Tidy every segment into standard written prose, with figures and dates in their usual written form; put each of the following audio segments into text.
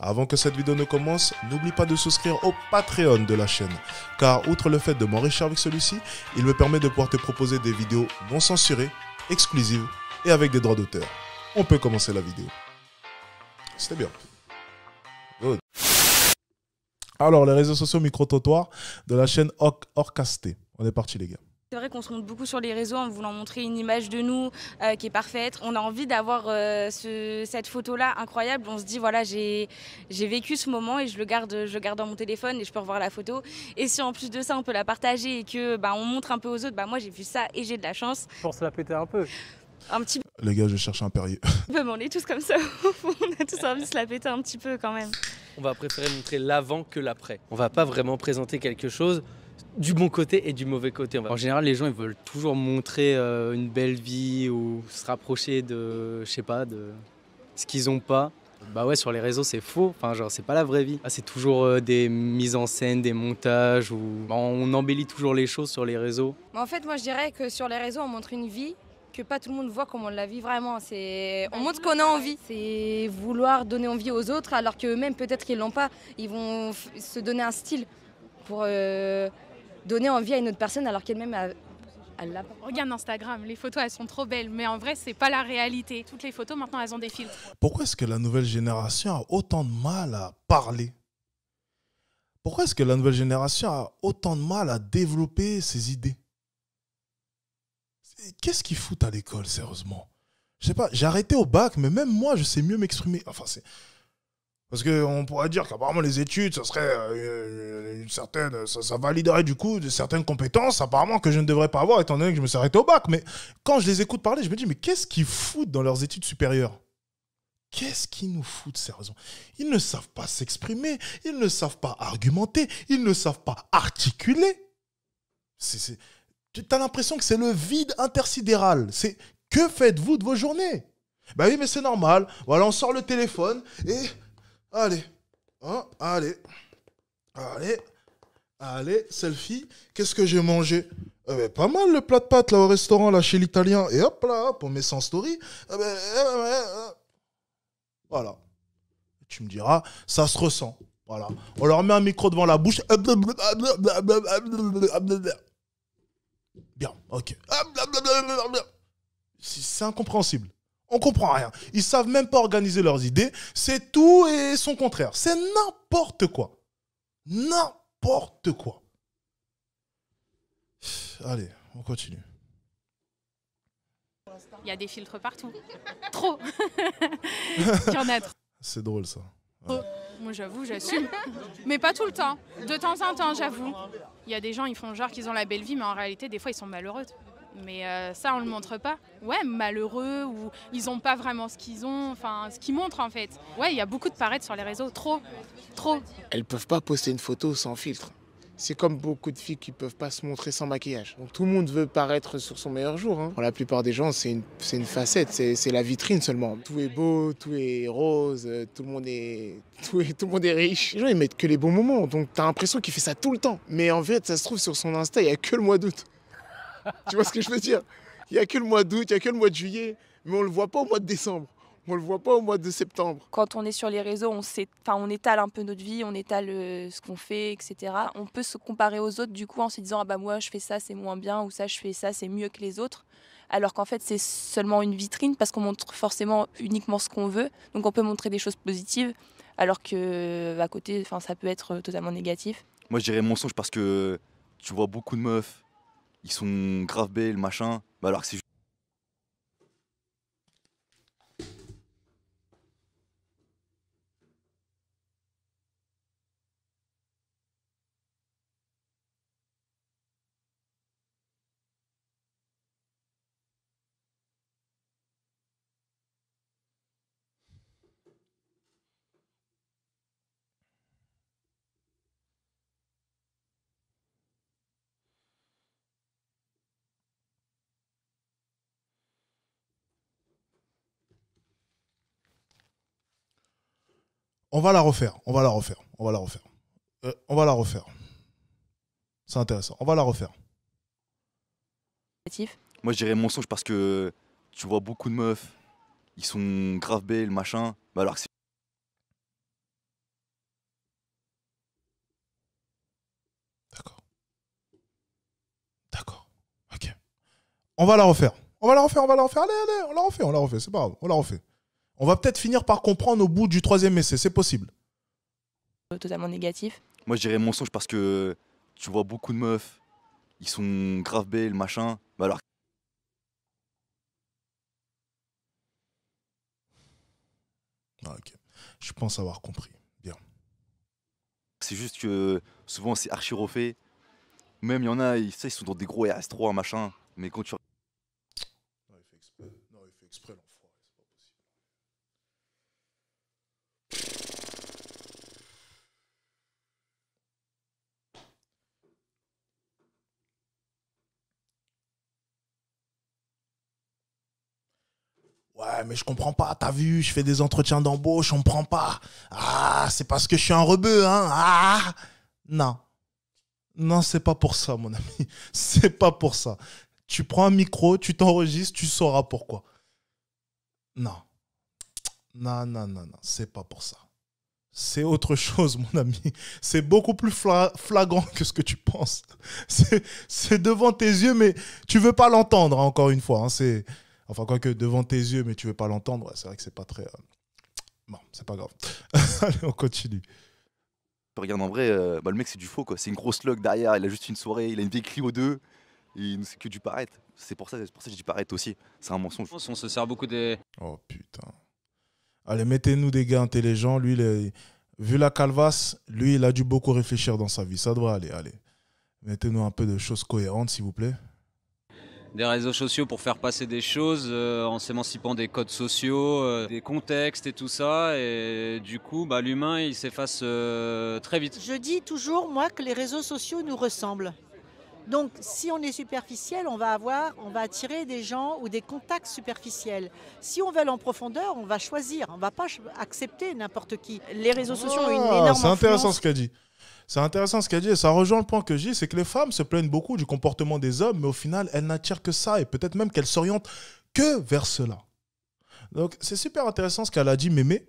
Avant que cette vidéo ne commence, n'oublie pas de souscrire au Patreon de la chaîne, car outre le fait de m'enrichir avec celui-ci, il me permet de pouvoir te proposer des vidéos non censurées, exclusives et avec des droits d'auteur. On peut commencer la vidéo. C'était bien. Good. Alors, les réseaux sociaux micro-trottoirs de la chaîne Orcasté. On est parti, les gars. C'est vrai qu'on se montre beaucoup sur les réseaux en voulant montrer une image de nous qui est parfaite. On a envie d'avoir cette photo-là incroyable. On se dit, voilà, j'ai vécu ce moment et je le garde dans mon téléphone et je peux revoir la photo. Et si en plus de ça, on peut la partager et que on montre un peu aux autres, moi j'ai vu ça et j'ai de la chance. Pour se la péter un peu. Un petit Les gars, je cherche un Perrier. peu, mais on est tous comme ça. On a tous envie de se la péter un petit peu quand même. On va préférer montrer l'avant que l'après. On va pas vraiment présenter quelque chose du bon côté et du mauvais côté. En général, les gens ils veulent toujours montrer une belle vie ou se rapprocher de, je sais pas, de ce qu'ils ont pas. Bah ouais, sur les réseaux c'est faux, enfin genre c'est pas la vraie vie. C'est toujours des mises en scène, des montages où on embellit toujours les choses sur les réseaux. En fait, moi je dirais que sur les réseaux on montre une vie que pas tout le monde voit comme on la vit vraiment. On montre ce qu'on a envie. C'est vouloir donner envie aux autres alors qu'eux-mêmes peut-être qu'ils l'ont pas. Ils vont se donner un style pour donner envie à une autre personne alors qu'elle-même elle l'a pas. Regarde Instagram, les photos elles sont trop belles, mais en vrai c'est pas la réalité. Toutes les photos maintenant elles ont des filtres. Pourquoi est-ce que la nouvelle génération a autant de mal à parler? Pourquoi est-ce que la nouvelle génération a autant de mal à développer ses idées? Qu'est-ce qu'ils foutent à l'école, sérieusement? Je sais pas, j'ai arrêté au bac, mais même moi, je sais mieux m'exprimer. Enfin, c'est... Parce qu'on pourrait dire qu'apparemment les études, ça serait une certaine... Ça validerait du coup de certaines compétences, apparemment, que je ne devrais pas avoir, étant donné que je me suis arrêté au bac. Mais quand je les écoute parler, je me dis, mais qu'est-ce qu'ils foutent dans leurs études supérieures? Qu'est-ce qu'ils nous foutent, sérieusement? Ils ne savent pas s'exprimer, ils ne savent pas argumenter, ils ne savent pas articuler. Tu as l'impression que c'est le vide intersidéral. C'est que faites-vous de vos journées? Bah oui, mais c'est normal. Voilà, on sort le téléphone et... Allez, hein, allez, selfie. Qu'est-ce que j'ai mangé? Pas mal le plat de pâtes là au restaurant, là, chez l'Italien. Et hop là, pour mes 100 stories. Voilà. Tu me diras, ça se ressent. Voilà. On leur met un micro devant la bouche. Bien, ok. C'est incompréhensible. On comprend rien. Ils savent même pas organiser leurs idées. C'est tout et son contraire. C'est n'importe quoi. N'importe quoi. Allez, on continue. Il y a des filtres partout. Trop. Il y en a trop. C'est drôle ça. Ouais. Moi j'avoue, j'assume. Mais pas tout le temps. De temps en temps, j'avoue. Il y a des gens, ils font genre qu'ils ont la belle vie, mais en réalité, des fois, ils sont malheureux. Mais ça, on le montre pas. Ouais, malheureux, ou ils ont pas vraiment ce qu'ils ont, enfin, ce qu'ils montrent en fait. Ouais, il y a beaucoup de paraître sur les réseaux. Trop. Elles peuvent pas poster une photo sans filtre. C'est comme beaucoup de filles qui peuvent pas se montrer sans maquillage. Donc tout le monde veut paraître sur son meilleur jour. Pour la plupart des gens, c'est une facette, c'est la vitrine seulement. Tout est beau, tout est rose, tout le monde est riche. Les gens, ils mettent que les bons moments, donc t'as l'impression qu'il fait ça tout le temps. Mais en fait, ça se trouve sur son Insta, il y a que le mois d'août. Tu vois ce que je veux dire? Il y a que le mois d'août, il y a que le mois de juillet, mais on le voit pas au mois de décembre. On le voit pas au mois de septembre. Quand on est sur les réseaux, on étale un peu notre vie, on étale ce qu'on fait, etc. On peut se comparer aux autres du coup en se disant moi je fais ça c'est moins bien ou ça je fais ça c'est mieux que les autres. Alors qu'en fait c'est seulement une vitrine parce qu'on montre forcément uniquement ce qu'on veut. Donc on peut montrer des choses positives alors que à côté ça peut être totalement négatif. Moi je dirais mensonge parce que tu vois beaucoup de meufs, ils sont grave belles, machin, alors que c'est On va la refaire. C'est intéressant. On va la refaire. Moi je dirais mensonge parce que tu vois beaucoup de meufs, ils sont grave belles, machin, alors que c'est On va la refaire. On va la refaire. Allez, on la refait. C'est pas grave, on la refait. On va peut-être finir par comprendre au bout du 3e essai, c'est possible. Totalement négatif. Moi, je dirais mensonge parce que tu vois beaucoup de meufs, ils sont grave belles, machin. Mais alors, Ah, ok. Je pense avoir compris. Bien. c'est juste que souvent, c'est archi refait. Même, il y en a, ils sont dans des gros RS3, machin. Mais quand tu... Non, il fait exprès. Non, il fait exprès, l'enfoiré. C'est pas possible. Ouais, mais je comprends pas. T'as vu, je fais des entretiens d'embauche, on me prend pas. Ah, c'est parce que je suis un rebeu, hein. Ah, non. Non, c'est pas pour ça, mon ami. C'est pas pour ça. Tu prends un micro, tu t'enregistres, tu sauras pourquoi. Non. Non. C'est pas pour ça. C'est autre chose, mon ami. C'est beaucoup plus flagrant que ce que tu penses. C'est devant tes yeux, mais tu veux pas l'entendre, hein, encore une fois. Hein. Enfin, quoique devant tes yeux, mais tu veux pas l'entendre. Ouais, c'est vrai que c'est pas très... Bon, c'est pas grave. Allez, on continue. Regarde, en vrai, le mec, c'est du faux, quoi. C'est une grosse log derrière, il a juste une soirée, il a une vieille Clio 2, et c'est que du paraître. C'est pour ça que je dis paraître aussi. C'est un mensonge. On se sert beaucoup des... Oh, putain. Allez, mettez-nous des gars intelligents. Lui, vu la calvasse, lui, il a dû beaucoup réfléchir dans sa vie. Ça devrait aller, allez. Mettez-nous un peu de choses cohérentes, s'il vous plaît. des réseaux sociaux pour faire passer des choses en s'émancipant des codes sociaux, des contextes et tout ça. Et du coup, l'humain, il s'efface très vite. Je dis toujours, moi, que les réseaux sociaux nous ressemblent. Donc, si on est superficiel, on va attirer des gens ou des contacts superficiels. Si on veut aller en profondeur, on va choisir. On ne va pas accepter n'importe qui. Les réseaux sociaux ont une énorme influence. C'est intéressant ce qu'elle dit. C'est intéressant ce qu'elle dit et ça rejoint le point que j'ai, c'est que les femmes se plaignent beaucoup du comportement des hommes, mais au final, elles n'attirent que ça et peut-être même qu'elles s'orientent que vers cela. Donc, c'est super intéressant ce qu'elle a dit, Mémé.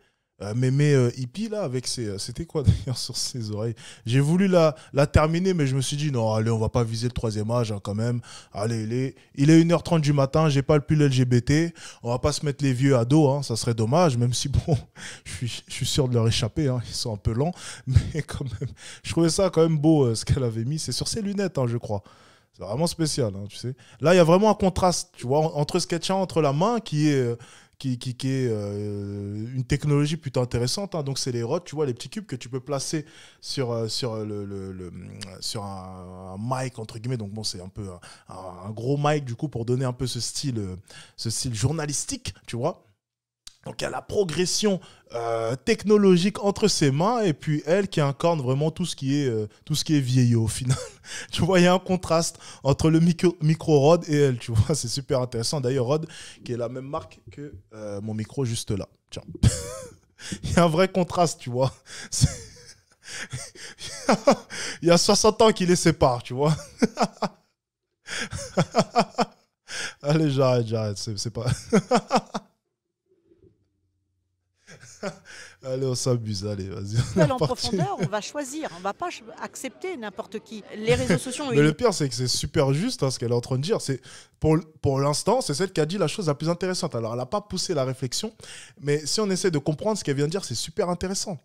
Mémé hippie, là, avec ses... C'était quoi, d'ailleurs, sur ses oreilles? J'ai voulu la terminer, mais je me suis dit, non, allez, on va pas viser le 3e âge, hein, quand même. Allez, il est 1h30 du matin, j'ai pas le pull LGBT. On va pas se mettre les vieux à dos, hein, ça serait dommage, même si, bon, je suis sûr de leur échapper, hein, ils sont un peu lents. Mais quand même, je trouvais ça quand même beau, ce qu'elle avait mis. C'est sur ses lunettes, hein, je crois. C'est vraiment spécial, hein, tu sais. Là, il y a vraiment un contraste, tu vois, entre ce qu'elle tient entre la main, qui est une technologie plutôt intéressante, hein. Donc c'est les rods, tu vois, les petits cubes que tu peux placer sur un mic entre guillemets. Donc bon, c'est un peu un gros mic du coup pour donner un peu ce style journalistique, tu vois. Donc il y a la progression technologique entre ses mains et puis elle qui incarne vraiment tout ce qui est vieillot au final. Tu vois, il y a un contraste entre le micro Rode et elle, tu vois, c'est super intéressant. D'ailleurs, Rode, qui est la même marque que mon micro juste là. Tiens. Il y a un vrai contraste, tu vois. Il y a 60 ans qui les séparent, tu vois. Allez, j'arrête, c'est pas... Allez, on s'abuse, allez, vas-y. En profondeur, on va choisir, on ne va pas accepter n'importe qui. Les réseaux sociaux ont Mais le pire, c'est que c'est super juste, hein, ce qu'elle est en train de dire. C'est, pour l'instant, c'est celle qui a dit la chose la plus intéressante. Alors, elle n'a pas poussé la réflexion, mais si on essaie de comprendre ce qu'elle vient de dire, c'est super intéressant.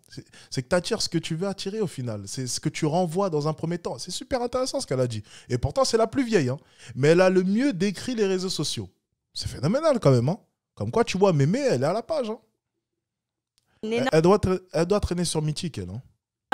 C'est que tu attires ce que tu veux attirer au final. C'est ce que tu renvoies dans un premier temps. C'est super intéressant ce qu'elle a dit. Et pourtant, c'est la plus vieille. Hein. Mais elle a le mieux décrit les réseaux sociaux. C'est phénoménal quand même. Hein. Comme quoi, tu vois, Mémé, elle est à la page. Hein. Elle doit traîner sur Mythique, elle. Hein.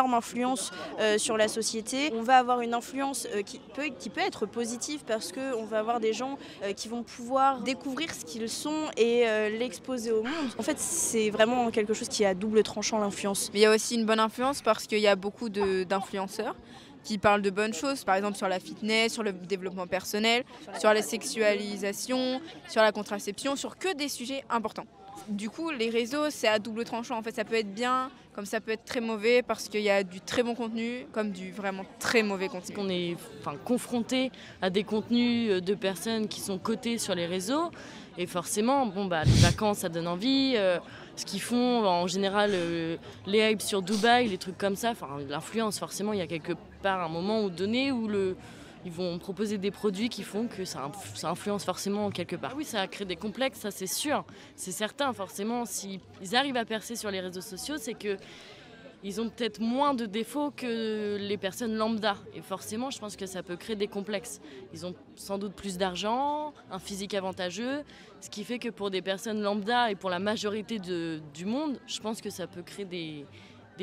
Énorme influence sur la société. On va avoir une influence qui peut être positive parce qu'on va avoir des gens qui vont pouvoir découvrir ce qu'ils sont et l'exposer au monde. En fait, c'est vraiment quelque chose qui est à double tranchant, l'influence. Mais il y a aussi une bonne influence parce qu'il y a beaucoup d'influenceurs qui parlent de bonnes choses, par exemple sur la fitness, sur le développement personnel, sur la sexualisation, sur la contraception, sur que des sujets importants. Du coup, les réseaux, c'est à double tranchant. En fait, ça peut être bien, comme ça peut être très mauvais, parce qu'il y a du très bon contenu, comme du vraiment très mauvais contenu. On est confronté à des contenus de personnes qui sont cotées sur les réseaux, et forcément, les vacances, ça donne envie. Ce qu'ils font, en général, les hypes sur Dubaï, les trucs comme ça, l'influence, forcément, il y a quelque part un moment donné où ils vont proposer des produits qui font que ça influence forcément quelque part. Oui, ça crée des complexes, ça c'est sûr, c'est certain. Forcément, s'ils arrivent à percer sur les réseaux sociaux, c'est que ils ont peut-être moins de défauts que les personnes lambda. Et forcément, je pense que ça peut créer des complexes. Ils ont sans doute plus d'argent, un physique avantageux, ce qui fait que pour des personnes lambda et pour la majorité du monde, je pense que ça peut créer des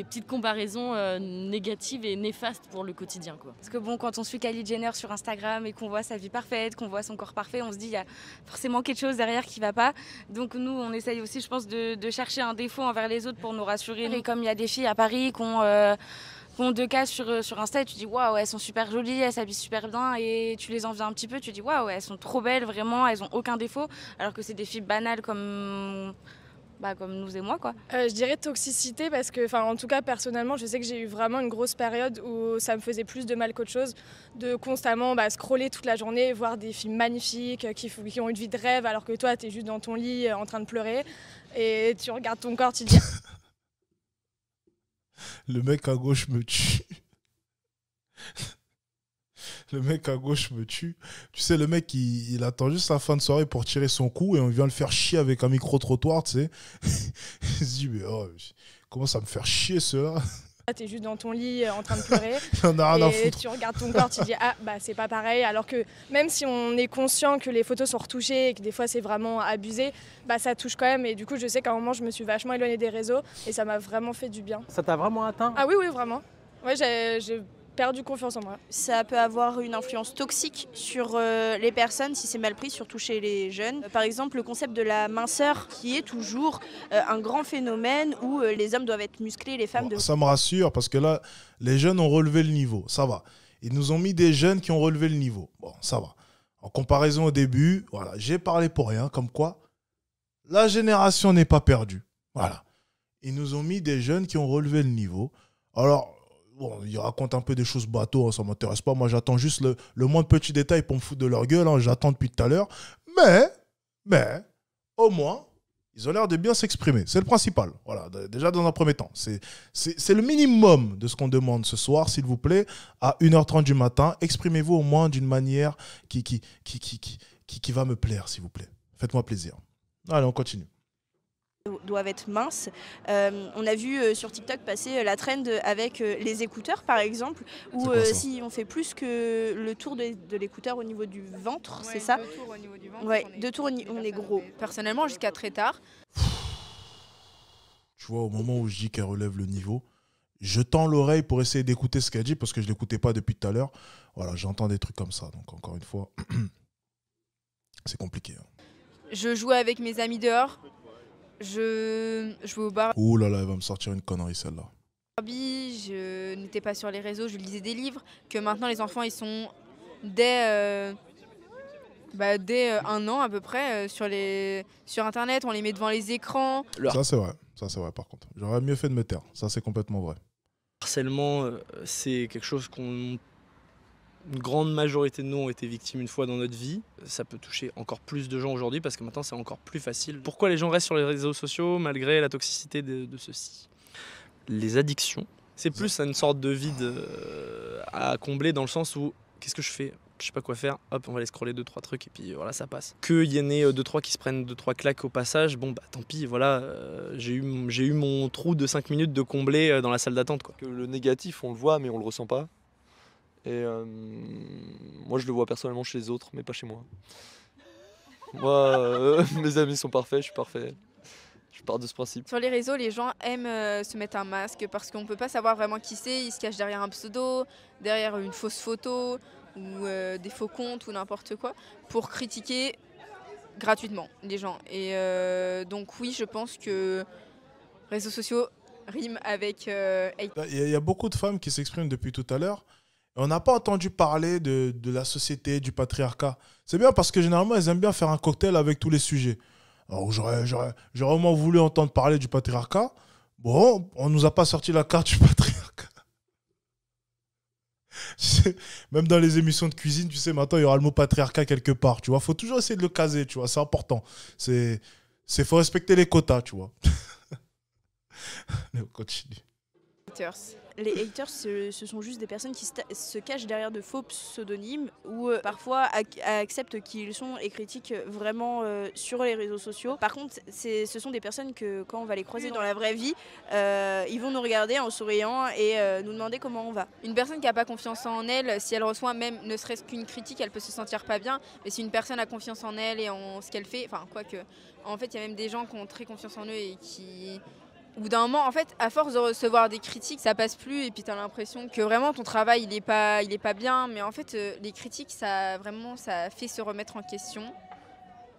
petites comparaisons négatives et néfastes pour le quotidien, quoi. Parce que bon, quand on suit Kylie Jenner sur Instagram et qu'on voit sa vie parfaite, qu'on voit son corps parfait, on se dit il y a forcément quelque chose derrière qui va pas. Donc nous, on essaye aussi, je pense, de chercher un défaut envers les autres pour nous rassurer. Et comme il y a des filles à Paris qui ont 2 cas sur Insta, et tu dis waouh, elles sont super jolies, elles s'habillent super bien, et tu les envies un petit peu, tu dis waouh, elles sont trop belles, vraiment, elles ont aucun défaut, alors que c'est des filles banales comme nous et moi, quoi. Je dirais toxicité parce que, en tout cas personnellement, je sais que j'ai eu vraiment une grosse période où ça me faisait plus de mal qu'autre chose, de constamment scroller toute la journée, voir des filles magnifiques qui ont une vie de rêve, alors que toi t'es juste dans ton lit en train de pleurer et tu regardes ton corps, tu te dis Le mec à gauche me tue. Le mec à gauche me tue. Tu sais, le mec, il attend juste la fin de soirée pour tirer son coup et on vient le faire chier avec un micro-trottoir, tu sais. Il se dit, mais comment ça me faire chier, ceux-là? t'es juste dans ton lit en train de pleurer On a rien à et foutre. tu regardes ton corps, tu te dis c'est pas pareil, alors que même si on est conscient que les photos sont retouchées et que des fois c'est vraiment abusé, ça touche quand même, et du coup je sais qu'à un moment je me suis vachement éloignée des réseaux et ça m'a vraiment fait du bien. Ça t'a vraiment atteint? Ah oui, vraiment. Ouais, j'ai perdu confiance en moi. Ça peut avoir une influence toxique sur les personnes si c'est mal pris, surtout chez les jeunes. Par exemple, le concept de la minceur qui est toujours un grand phénomène où les hommes doivent être musclés, les femmes... Ça me rassure parce que là, les jeunes ont relevé le niveau, ça va. Ils nous ont mis des jeunes qui ont relevé le niveau. Bon, ça va. En comparaison au début, voilà, j'ai parlé pour rien, comme quoi la génération n'est pas perdue. Voilà. Ils nous ont mis des jeunes qui ont relevé le niveau. Alors... Bon, ils racontent un peu des choses bateaux, ça ne m'intéresse pas. Moi, j'attends juste le moins de petits détails pour me foutre de leur gueule. J'attends depuis tout à l'heure. Mais, au moins, ils ont l'air de bien s'exprimer. C'est le principal. Voilà, déjà dans un premier temps. C'est le minimum de ce qu'on demande ce soir, s'il vous plaît. À 1h30 du matin, exprimez-vous au moins d'une manière qui va me plaire, s'il vous plaît. Faites-moi plaisir. Allez, on continue. Doivent être minces. On a vu sur TikTok passer la trend avec les écouteurs, par exemple, où si on fait plus que le tour de l'écouteur au niveau du ventre, c'est ça? 2 tours au niveau du ventre. Ouais, 2 tours, on est gros. Personnellement, jusqu'à très tard. Tu vois, au moment où je dis qu'elle relève le niveau, je tends l'oreille pour essayer d'écouter ce qu'elle dit parce que je ne l'écoutais pas depuis tout à l'heure. Voilà, j'entends des trucs comme ça. Donc, encore une fois, c'est compliqué. Je jouais avec mes amis dehors. Je jouais au bar. Ouh là là, elle va me sortir une connerie celle-là. Je n'étais pas sur les réseaux, je lisais des livres. Que maintenant les enfants ils sont dès 1 an à peu près sur internet, on les met devant les écrans. Ça c'est vrai par contre. J'aurais mieux fait de me taire, ça c'est complètement vrai. Harcèlement, c'est quelque chose une grande majorité de nous ont été victimes une fois dans notre vie. Ça peut toucher encore plus de gens aujourd'hui parce que maintenant c'est encore plus facile. Pourquoi les gens restent sur les réseaux sociaux malgré la toxicité de ceux-ci? Les addictions, c'est plus une sorte de vide à combler dans le sens où qu'est-ce que je fais? Je sais pas quoi faire, hop on va aller scroller 2-3 trucs et puis voilà ça passe. Qu'il y en ait 2-3 qui se prennent 2-3 claques au passage, bon tant pis, voilà, j'ai eu mon trou de 5 minutes de combler dans la salle d'attente, quoi. Que le négatif on le voit mais on le ressent pas. Et moi, je le vois personnellement chez les autres, mais pas chez moi. Moi, mes amis sont parfaits, je suis parfait. Je pars de ce principe. Sur les réseaux, les gens aiment se mettre un masque parce qu'on ne peut pas savoir vraiment qui c'est. Ils se cachent derrière un pseudo, derrière une fausse photo ou des faux comptes ou n'importe quoi pour critiquer gratuitement les gens. Et donc oui, je pense que réseaux sociaux riment avec hate. Il y a beaucoup de femmes qui s'expriment depuis tout à l'heure. On n'a pas entendu parler de la société, du patriarcat. C'est bien parce que généralement, elles aiment bien faire un cocktail avec tous les sujets. Alors, j'aurais vraiment voulu entendre parler du patriarcat. Bon, on ne nous a pas sorti la carte du patriarcat. Même dans les émissions de cuisine, tu sais, maintenant, il y aura le mot patriarcat quelque part. Tu vois, faut toujours essayer de le caser, tu vois, c'est important. Faut respecter les quotas, tu vois. Mais on continue. haters? Les haters, ce sont juste des personnes qui se cachent derrière de faux pseudonymes ou parfois acceptent qui ils sont et critiquent vraiment sur les réseaux sociaux. Par contre, ce sont des personnes que quand on va les croiser dans la vraie vie, ils vont nous regarder en souriant et nous demander comment on va. Une personne qui n'a pas confiance en elle, si elle reçoit même ne serait-ce qu'une critique, elle peut se sentir pas bien. Mais si une personne a confiance en elle et en ce qu'elle fait, enfin quoique, en fait il y a même des gens qui ont très confiance en eux et qui... Au bout d'un moment, en fait, à force de recevoir des critiques, ça passe plus et puis tu as l'impression que vraiment ton travail, il est pas bien. Mais en fait, les critiques, ça fait se remettre en question.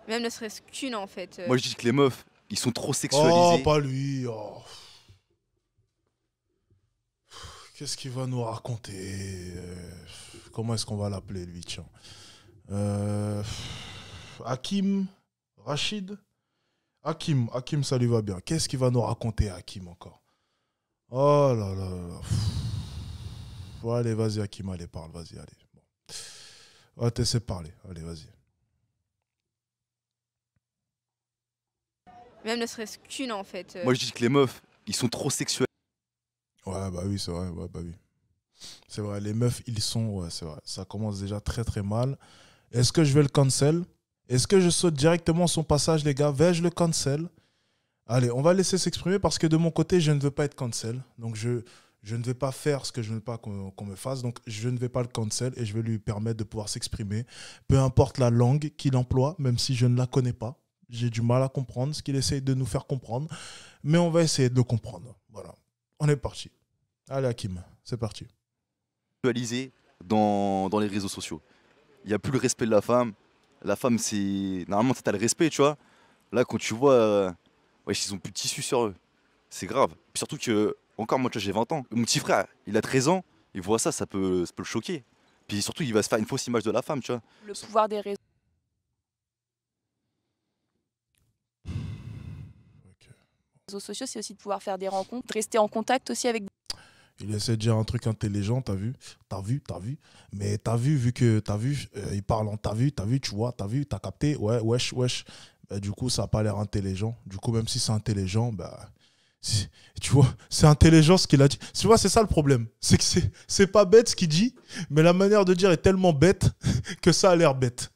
Même ne serait-ce qu'une, en fait. Moi, je dis que les meufs, ils sont trop sexualisés. Oh, pas lui. Oh. Qu'est-ce qu'il va nous raconter? Comment est-ce qu'on va l'appeler, lui, tiens? Hakim? Rachid? Hakim, ça lui va bien. Qu'est-ce qu'il va nous raconter, Hakim, encore? Oh là là là. Bon, allez, vas-y, Hakim, allez, parle, vas-y, allez. Bon. On va te laisser parler. Allez, vas-y. Même ne serait-ce qu'une, en fait. Moi, je dis que les meufs, ils sont trop sexuels. Ouais, bah oui, c'est vrai. Ouais, bah oui. C'est vrai, les meufs, ils sont... Ouais, c'est vrai. Ça commence déjà très, très mal. Est-ce que je vais le cancel? Est-ce que je saute directement son passage, les gars? Vais-je le cancel? Allez, on va laisser s'exprimer parce que de mon côté, je ne veux pas être cancel. Donc, je ne vais pas faire ce que je ne veux pas qu'on me fasse. Donc, je ne vais pas le cancel et je vais lui permettre de pouvoir s'exprimer. Peu importe la langue qu'il emploie, même si je ne la connais pas. J'ai du mal à comprendre ce qu'il essaye de nous faire comprendre. Mais on va essayer de le comprendre. Voilà. On est parti. Allez, Hakim, c'est parti. Sexualisés dans les réseaux sociaux. Il n'y a plus le respect de la femme. La femme, c'est... Normalement, tu as le respect, tu vois. Là, quand tu vois... Ouais, ils ont plus de tissu sur eux. C'est grave. Puis surtout que... Encore, moi, tu vois, j'ai 20 ans. Mon petit frère, il a 13 ans. Il voit ça, ça peut le choquer. Puis surtout, il va se faire une fausse image de la femme, tu vois. Le pouvoir des réseaux sociaux, c'est aussi de pouvoir faire des rencontres, de rester en contact aussi avec... Il essaie de dire un truc intelligent, t'as vu. Mais t'as vu que il parle en t'as vu, tu vois, t'as capté, ouais, wesh. Bah, du coup, ça n'a pas l'air intelligent. Du coup, même si c'est intelligent, bah, tu vois, c'est intelligent ce qu'il a dit. Tu vois, c'est ça le problème. C'est que c'est pas bête ce qu'il dit, mais la manière de dire est tellement bête que ça a l'air bête.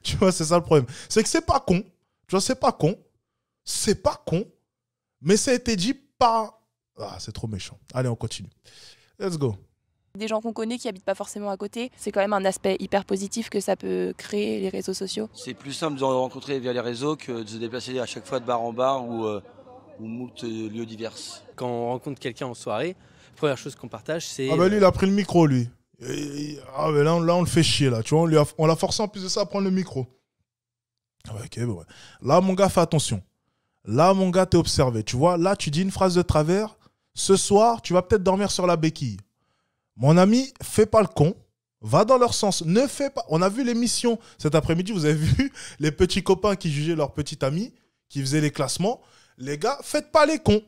Tu vois, c'est ça le problème. C'est que c'est pas con. Tu vois, c'est pas con, mais ça a été dit par... Ah, c'est trop méchant. Allez, on continue. Let's go. Des gens qu'on connaît qui habitent pas forcément à côté, c'est quand même un aspect hyper positif que ça peut créer, les réseaux sociaux. C'est plus simple de rencontrer via les réseaux que de se déplacer à chaque fois de bar en bar ou moult lieux divers. Quand on rencontre quelqu'un en soirée, la première chose qu'on partage, c'est... Ah ben lui, il a pris le micro, lui. Ah ben là, on le fait chier, là. Tu vois, on l'a forcé en plus de ça à prendre le micro. Ok, ouais. Là, mon gars, fais attention. Là, mon gars, t'es observé. Tu vois, là, tu dis une phrase de travers. Ce soir, tu vas peut-être dormir sur la béquille. Mon ami, fais pas le con. Va dans leur sens. Ne fais pas... On a vu l'émission cet après-midi. Vous avez vu les petits copains qui jugeaient leur petite amie, qui faisaient les classements. Les gars, faites pas les cons.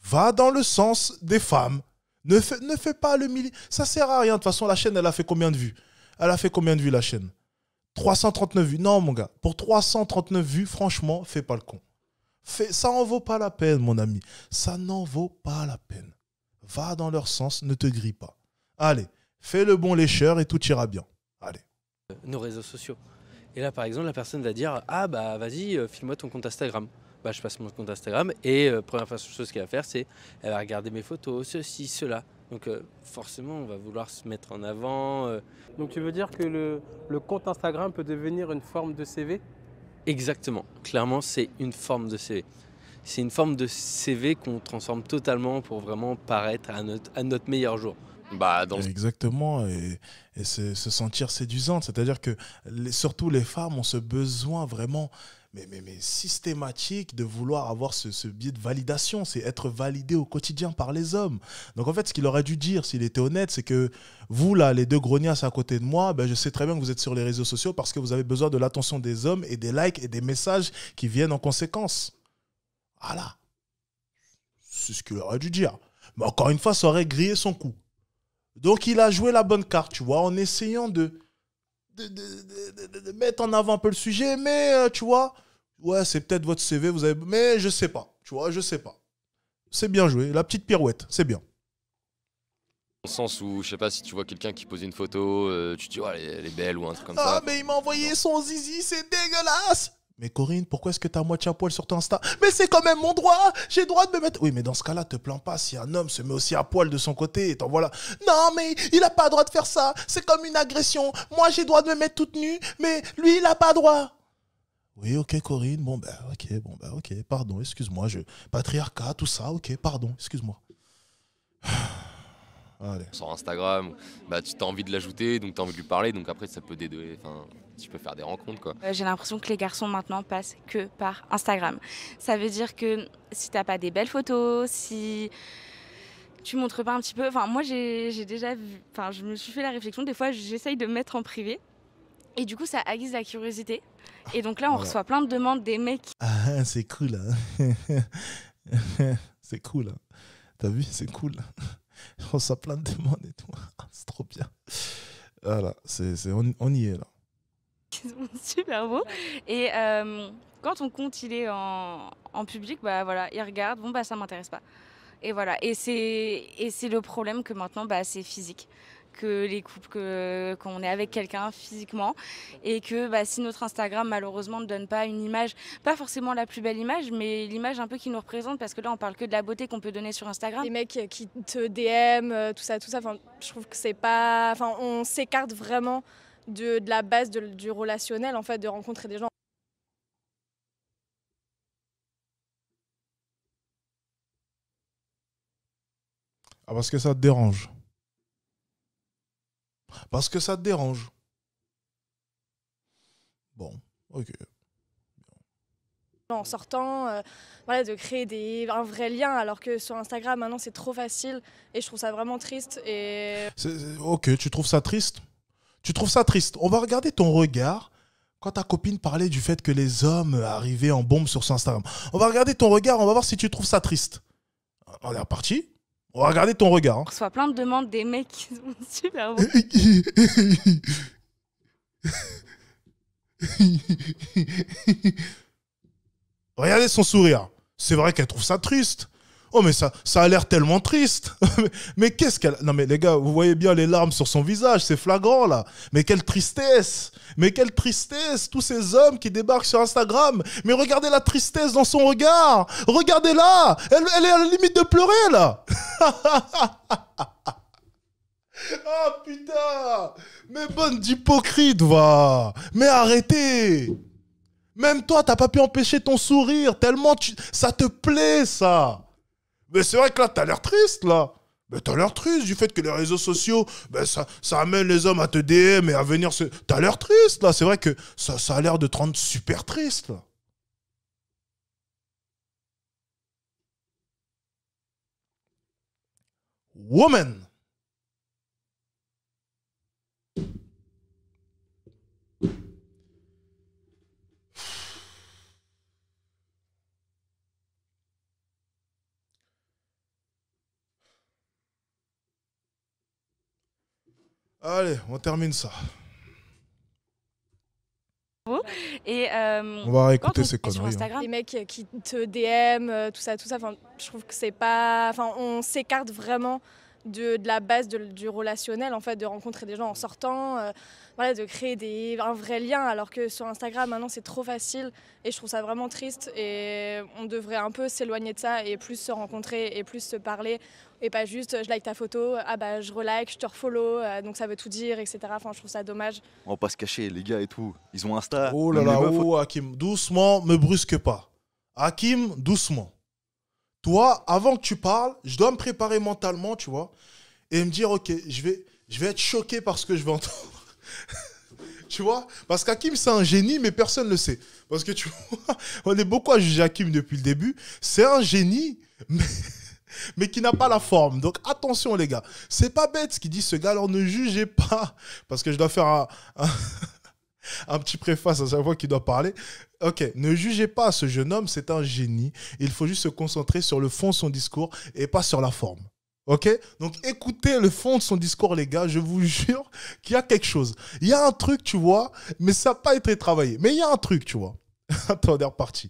Va dans le sens des femmes. Ne fais pas le milieu. Ça sert à rien. De toute façon, la chaîne, elle a fait combien de vues? La chaîne? 339 vues. Non, mon gars. Pour 339 vues, franchement, fais pas le con. Ça en vaut pas la peine, mon ami. Ça n'en vaut pas la peine. Va dans leur sens, ne te grille pas. Allez, fais le bon lécheur et tout ira bien. Allez. Nos réseaux sociaux. Et là, par exemple, la personne va dire « Ah, bah vas-y, file-moi ton compte Instagram ». Bah, je passe mon compte Instagram et première chose qu'elle va faire, c'est elle va regarder mes photos, ceci, cela. Donc forcément, on va vouloir se mettre en avant. Donc tu veux dire que le compte Instagram peut devenir une forme de CV ? Exactement. Clairement, c'est une forme de CV. C'est une forme de CV qu'on transforme totalement pour vraiment paraître à notre meilleur jour. Exactement, et se sentir séduisante. C'est-à-dire que surtout les femmes ont ce besoin vraiment mais systématique de vouloir avoir ce biais de validation. C'est être validé au quotidien par les hommes. Donc en fait, ce qu'il aurait dû dire, s'il était honnête, c'est que vous, là, les deux grognasses à côté de moi, ben, je sais très bien que vous êtes sur les réseaux sociaux parce que vous avez besoin de l'attention des hommes et des likes et des messages qui viennent en conséquence. Voilà. C'est ce qu'il aurait dû dire. Mais encore une fois, ça aurait grillé son coup. Donc il a joué la bonne carte, tu vois, en essayant de mettre en avant un peu le sujet, mais tu vois, ouais, c'est peut-être votre CV, vous avez... mais je sais pas, tu vois, je sais pas. C'est bien joué. La petite pirouette, c'est bien. Au sens où, je sais pas, si tu vois quelqu'un qui pose une photo, tu te dis, oh, elle est belle ou un truc comme Ah, ça. mais il m'a envoyé son zizi, c'est dégueulasse. Mais Corinne, pourquoi est-ce que t'as moitié à poil sur ton Insta? Mais c'est quand même mon droit. J'ai le droit de me mettre... Oui, mais dans ce cas-là, te plains pas si un homme se met aussi à poil de son côté et t'envoie là. Non, mais il a pas le droit de faire ça. C'est comme une agression. Moi, j'ai le droit de me mettre toute nue, mais lui, il a pas droit. Oui, ok, Corinne. Bon, ok. Pardon, excuse-moi. Patriarcat, tout ça, ok, pardon, excuse-moi. Allez. Sur Instagram, bah, tu as envie de l'ajouter, donc tu as envie de lui parler, donc après ça peut t'aider, enfin, tu peux faire des rencontres quoi. J'ai l'impression que les garçons maintenant passent que par Instagram. Ça veut dire que si t'as pas des belles photos, si tu montres pas un petit peu... Enfin, moi j'ai déjà vu... Enfin, je me suis fait la réflexion, des fois j'essaye de me mettre en privé, et du coup ça aiguise la curiosité. Et donc là on reçoit plein de demandes des mecs. Ah, c'est cool, hein. C'est cool, hein. T'as vu, c'est cool. On reçoit plein de demandes et tout. C'est trop bien. Voilà, on y est là. Ils sont super beaux. Et quand ton compte il est en public, bah voilà, ils regardent, bon bah ça m'intéresse pas. Et voilà, et c'est le problème que maintenant bah c'est physique. Que les couples, qu'on est avec quelqu'un physiquement, et que bah, si notre Instagram malheureusement ne donne pas une image, pas forcément la plus belle image, mais l'image un peu qui nous représente, parce que là on parle que de la beauté qu'on peut donner sur Instagram. Les mecs qui te DM, tout ça, je trouve que c'est pas... Enfin, on s'écarte vraiment de la base du relationnel, en fait, de rencontrer des gens. Ah, parce que ça te dérange. Parce que ça te dérange. Bon, ok. En sortant, voilà, de créer un vrai lien, alors que sur Instagram, maintenant, c'est trop facile. Et je trouve ça vraiment triste. Ok, tu trouves ça triste? Tu trouves ça triste? On va regarder ton regard quand ta copine parlait du fait que les hommes arrivaient en bombe sur son Instagram. On va regarder ton regard, on va voir si tu trouves ça triste. On est reparti. On va regarder ton regard. On reçoit plein de demandes des mecs qui sont super beaux. Regardez son sourire. C'est vrai qu'elle trouve ça triste. Oh, mais ça a l'air tellement triste. Mais qu'est-ce qu'elle... Non, mais les gars, vous voyez bien les larmes sur son visage. C'est flagrant, là. Mais quelle tristesse. Mais quelle tristesse. Tous ces hommes qui débarquent sur Instagram. Mais regardez la tristesse dans son regard. Regardez-la. Elle est à la limite de pleurer, là. Oh, putain. Mais bonne d'hypocrite, va. Mais arrêtez. Même toi, t'as pas pu empêcher ton sourire. Tellement ça te plaît, ça. Mais c'est vrai que là, t'as l'air triste, là. Mais t'as l'air triste du fait que les réseaux sociaux, ben ça amène les hommes à te DM et à venir se... T'as l'air triste, là. C'est vrai que ça a l'air de te rendre super triste, là. Woman. Allez, on termine ça. Et on va réécouter ces conneries. Sur Instagram, les mecs qui te DM, tout ça, je trouve que c'est pas... Enfin, on s'écarte vraiment de la base du relationnel, en fait, de rencontrer des gens en sortant, voilà, de créer un vrai lien, alors que sur Instagram, maintenant, c'est trop facile. Et je trouve ça vraiment triste. Et on devrait un peu s'éloigner de ça et plus se rencontrer et plus se parler. Et pas juste, je like ta photo, ah bah je relike, je te refollow, donc ça veut tout dire, etc. Enfin, je trouve ça dommage. On va pas se cacher, les gars et tout. Ils ont Insta. Oh là là, oh Hakim, doucement, me brusque pas. Hakim, doucement. Toi, avant que tu parles, je dois me préparer mentalement, tu vois, et me dire, ok, je vais être choqué par ce que je vais entendre. Tu vois? Parce qu'Hakim, c'est un génie, mais personne ne le sait. Parce que tu vois, on est beaucoup à juger Hakim depuis le début. C'est un génie, mais qui n'a pas la forme. Donc attention les gars, c'est pas bête ce qu'il dit ce gars, alors ne jugez pas, parce que je dois faire un petit préface à chaque fois qu'il doit parler. Ok, ne jugez pas ce jeune homme, c'est un génie. Il faut juste se concentrer sur le fond de son discours et pas sur la forme. Ok? Donc écoutez le fond de son discours les gars, je vous jure qu'il y a quelque chose. Il y a un truc, tu vois, mais ça n'a pas été travaillé. Mais il y a un truc, tu vois. Attends, on est reparti.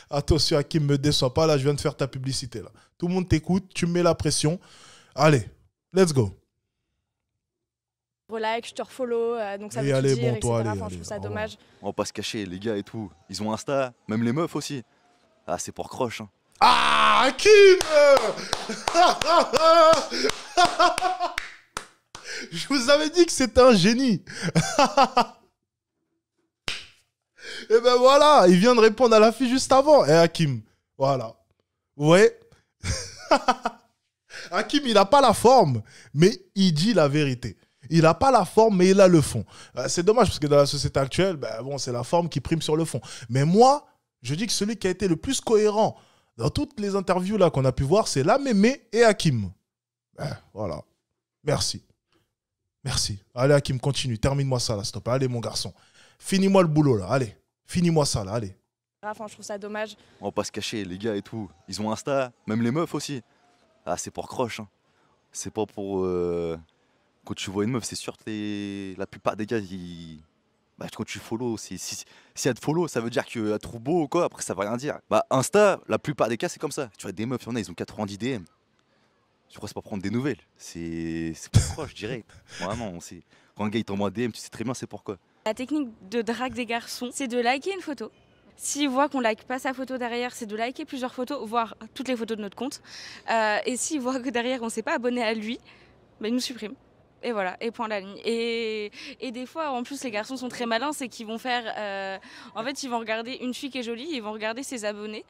Attention, Hakim, me déçois pas. Là, je viens de faire ta publicité. Là. Tout le monde t'écoute, tu me mets la pression. Allez, let's go. Relike, je te refollow, donc ça Et veut tout allez, dire, bon, etc. toi, allez, Enfin, je allez, trouve ça au revoir. dommage. On va pas se cacher, les gars et tout. Ils ont Insta, même les meufs aussi. Ah, c'est pour croche. Hein. Ah, Hakim. Je vous avais dit que c'était un génie. Et ben voilà, il vient de répondre à la fille juste avant. Et Hakim, voilà. Ouais. Hakim, il n'a pas la forme, mais il dit la vérité. Il n'a pas la forme, mais il a le fond. C'est dommage, parce que dans la société actuelle, ben bon, c'est la forme qui prime sur le fond. Mais moi, je dis que celui qui a été le plus cohérent dans toutes les interviews là qu'on a pu voir, c'est la Mémé et Hakim. Ben, voilà. Merci. Merci. Allez, Hakim, continue. Termine-moi ça, là, stop. Allez, mon garçon. Finis-moi le boulot, là. Allez. Finis-moi ça, là. Allez. Enfin, je trouve ça dommage. On va pas se cacher, les gars et tout. Ils ont Insta, même les meufs aussi. Ah, c'est pour croche. Hein. C'est pas pour... Quand tu vois une meuf, c'est sûr que la plupart des gars, bah, quand tu follow, si elle te follow, ça veut dire qu'elle trouve beau ou quoi. Après, ça veut rien dire. Bah, Insta, la plupart des cas, c'est comme ça. Tu vois, des meufs, il y en a, ils ont 90 DM. Je crois que c'est pas prendre des nouvelles. C'est pour croche, direct. Vraiment, quand un gars il t'envoie un DM, tu sais très bien c'est pourquoi. La technique de drague des garçons, c'est de liker une photo. S'ils voient qu'on like pas sa photo derrière, c'est de liker plusieurs photos, voire toutes les photos de notre compte. Et s'ils voient que derrière on s'est pas abonné à lui, bah, ils nous suppriment. Et voilà, et point à la ligne. Et des fois, en plus, les garçons sont très malins, c'est qu'ils vont faire... en fait, ils vont regarder une fille qui est jolie, ils vont regarder ses abonnés.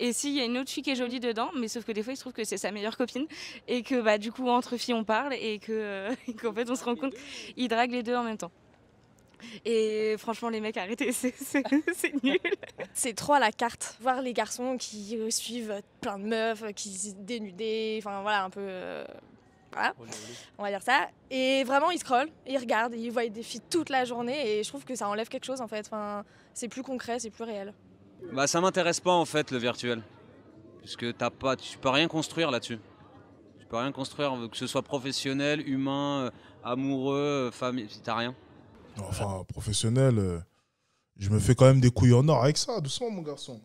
Et s'il y a une autre fille qui est jolie dedans, mais sauf que des fois, il se trouve que c'est sa meilleure copine. Et que bah, du coup, entre filles, on parle et qu'en fait, on se rend compte qu'ils draguent les deux en même temps. Et franchement, les mecs, arrêtez, c'est nul. C'est trop à la carte. Voir les garçons qui suivent plein de meufs, qui se dénudent, enfin voilà, un peu... voilà, on va dire ça. Et vraiment, ils scrollent, ils regardent, ils voient des filles toute la journée et je trouve que ça enlève quelque chose en fait. Enfin, c'est plus concret, c'est plus réel. Bah ça m'intéresse pas en fait le virtuel. Puisque tu peux rien construire là-dessus. Tu peux rien construire, que ce soit professionnel, humain, amoureux, famille, t'as rien. Enfin, professionnel, je me fais quand même des couilles en or avec ça. Doucement, mon garçon.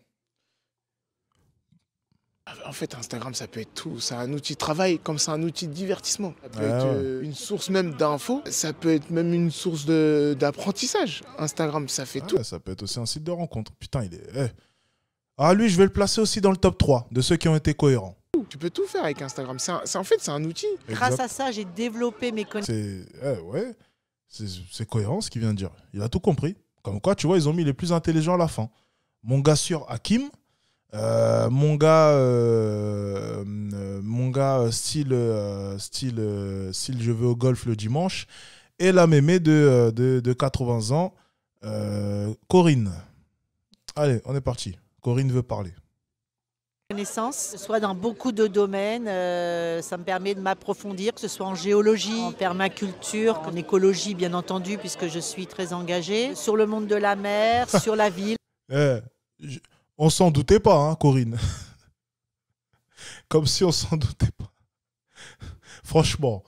En fait, Instagram, ça peut être tout. C'est un outil de travail comme c'est un outil de divertissement. Ça peut Ouais, être ouais. une source même d'infos. Ça peut être même une source d'apprentissage. Instagram, ça fait tout. Ouais, ça peut être aussi un site de rencontre. Putain, il est... Eh. Ah, lui, je vais le placer aussi dans le top 3 de ceux qui ont été cohérents. Tu peux tout faire avec Instagram. En fait, c'est un outil. Grâce à ça, j'ai développé mes connaissances. Ouais, c'est cohérent ce qu'il vient de dire. Il a tout compris. Comme quoi, tu vois, ils ont mis les plus intelligents à la fin. Mon gars sur Hakim, mon gars style je vais au golf le dimanche, et la mémé de 80 ans, Corinne. Allez, on est parti. Corinne veut parler. Connaissances, soit dans beaucoup de domaines, ça me permet de m'approfondir, que ce soit en géologie, en permaculture, en écologie bien entendu, puisque je suis très engagée, sur le monde de la mer, sur la ville. On s'en doutait pas, hein, Corinne. Comme si on s'en doutait pas. Franchement,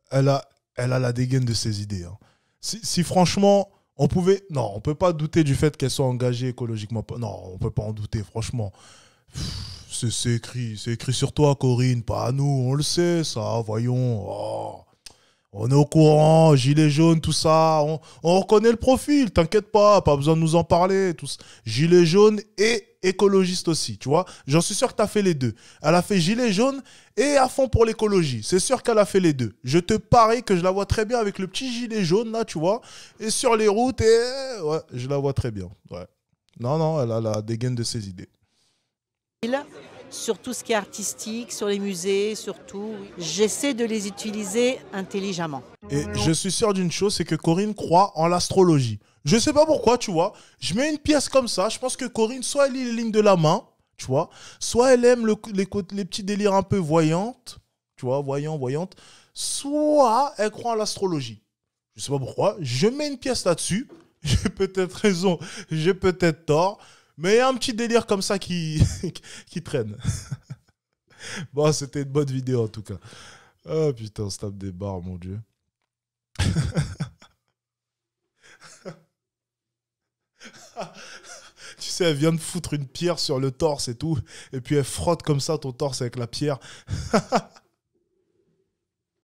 elle a la dégaine de ses idées. Hein. Si franchement, on pouvait... Non, on peut pas douter du fait qu'elle soit engagée écologiquement. Non, on peut pas en douter, franchement. C'est écrit sur toi, Corinne, pas à nous, on le sait, ça, voyons. Oh, on est au courant, gilet jaune, tout ça, on reconnaît le profil, t'inquiète pas besoin de nous en parler. Tout ça. Gilet jaune et écologiste aussi, tu vois. J'en suis sûr que t'as fait les deux. Elle a fait gilet jaune et à fond pour l'écologie. C'est sûr qu'elle a fait les deux. Je te parie que je la vois très bien avec le petit gilet jaune, là, tu vois, et sur les routes, et ouais, je la vois très bien. Ouais. Non, elle a la dégaine de ses idées. Sur tout ce qui est artistique, sur les musées, surtout. J'essaie de les utiliser intelligemment. Et je suis sûr d'une chose, c'est que Corinne croit en l'astrologie. Je sais pas pourquoi, tu vois. Je mets une pièce comme ça, je pense que Corinne, soit elle lit les lignes de la main, tu vois, soit elle aime les petits délires un peu voyantes, tu vois, voyante, soit elle croit en l'astrologie. Je sais pas pourquoi, je mets une pièce là-dessus, j'ai peut-être raison, j'ai peut-être tort, mais il y a un petit délire comme ça qui traîne. Bon, c'était une bonne vidéo en tout cas. Oh putain, on se tape des barres, mon Dieu. sais, elle vient de foutre une pierre sur le torse et tout, et puis elle frotte comme ça ton torse avec la pierre.